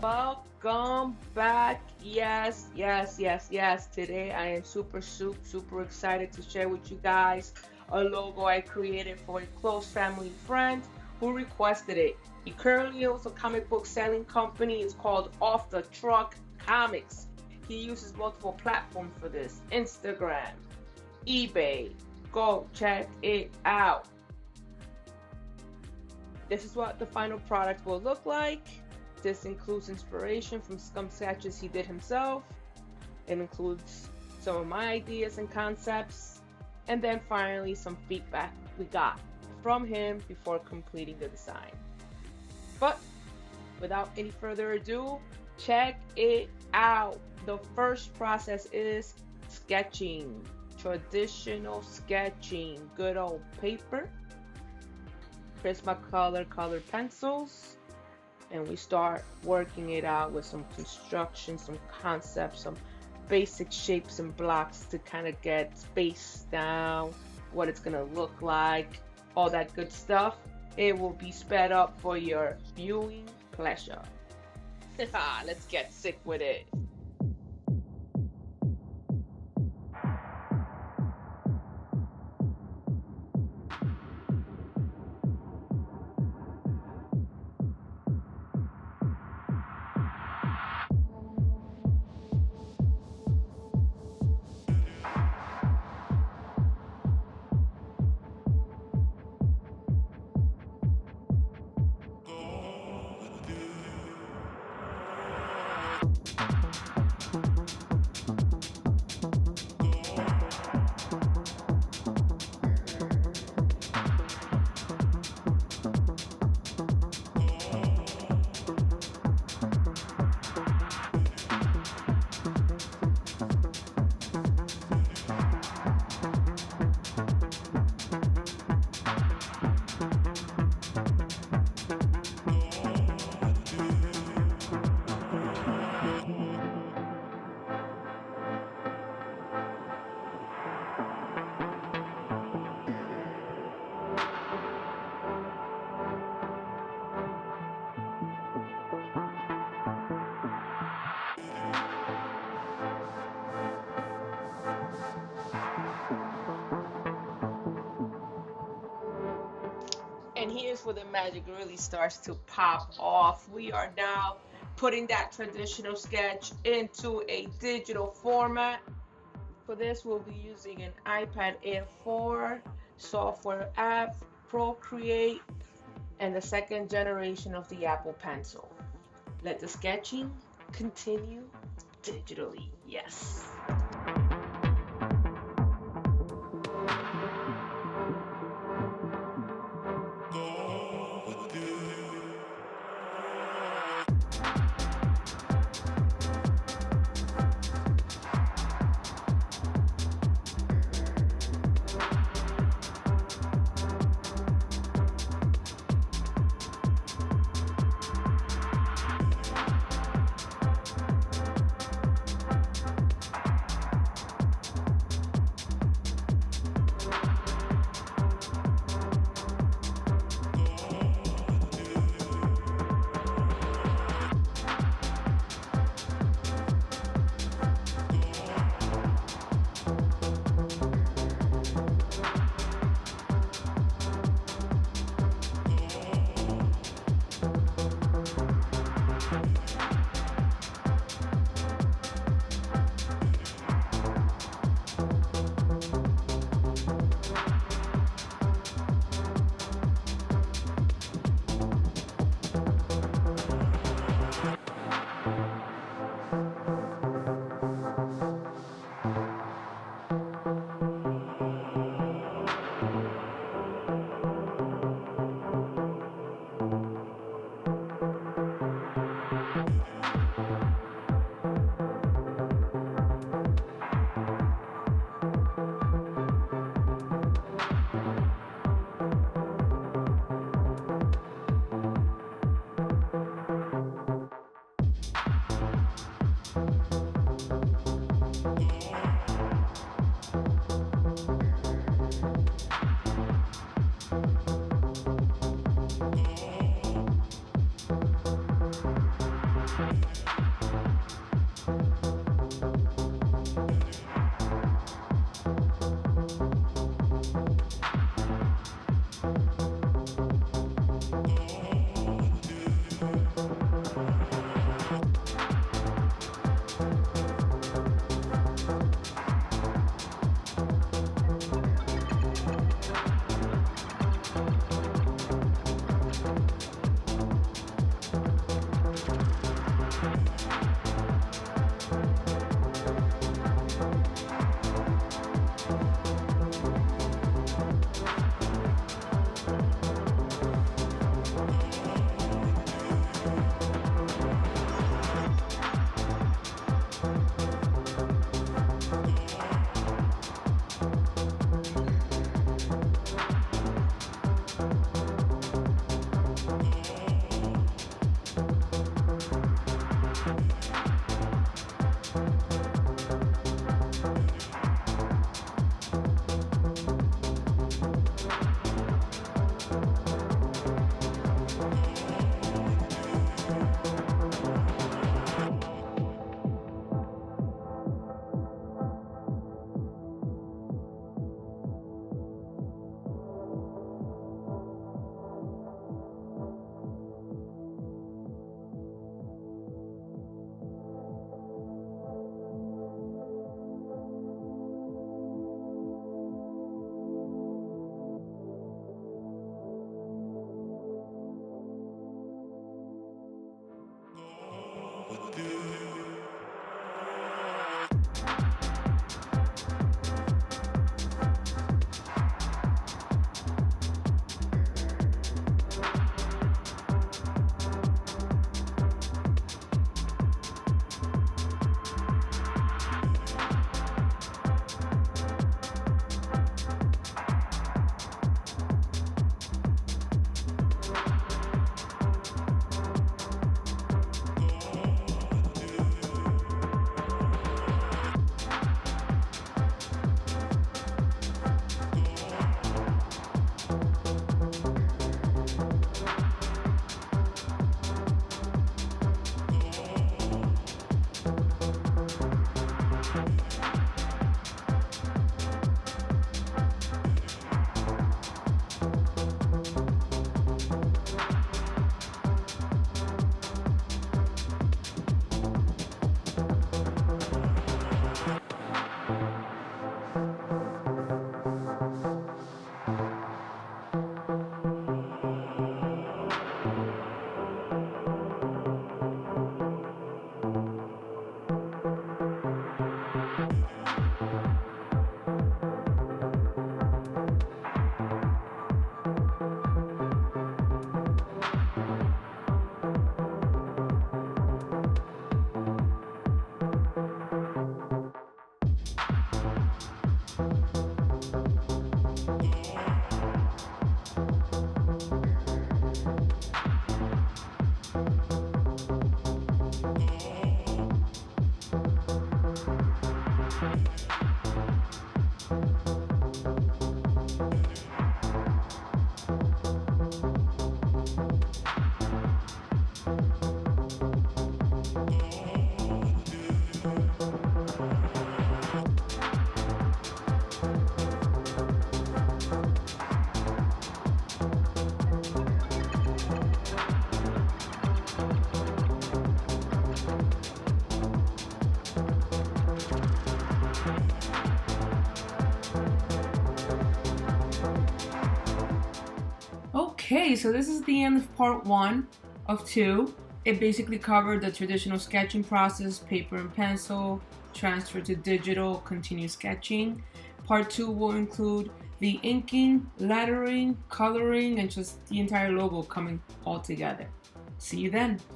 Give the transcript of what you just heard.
Welcome back. Yes. Today I am super excited to share with you guys a logo I created for a close family friend who requested it. He currently owns a comic book selling company. It's called Off the Truck Comics. He uses multiple platforms for this: Instagram, eBay. Go check it out. This is what the final product will look like. This includes inspiration from some sketches he did himself. It includes some of my ideas and concepts. And then finally, some feedback we got from him before completing the design. But without any further ado, check it out. The first process is sketching. Traditional sketching. Good old paper, Prismacolor colored pencils, and we start working it out with some construction, some concepts, some basic shapes and blocks to kind of get space down, what it's going to look like, all that good stuff. It will be sped up for your viewing pleasure. Let's get sick with it. And here's where the magic really starts to pop off. We are now putting that traditional sketch into a digital format. For this, we'll be using an iPad Air 4 software app, Procreate, and the second generation of the Apple Pencil. Let the sketching continue digitally. Yes. Okay, so this is the end of part 1 of 2. It basically covered the traditional sketching process, paper and pencil, transfer to digital, continue sketching. Part 2 will include the inking, lettering, coloring, and just the entire logo coming all together. See you then.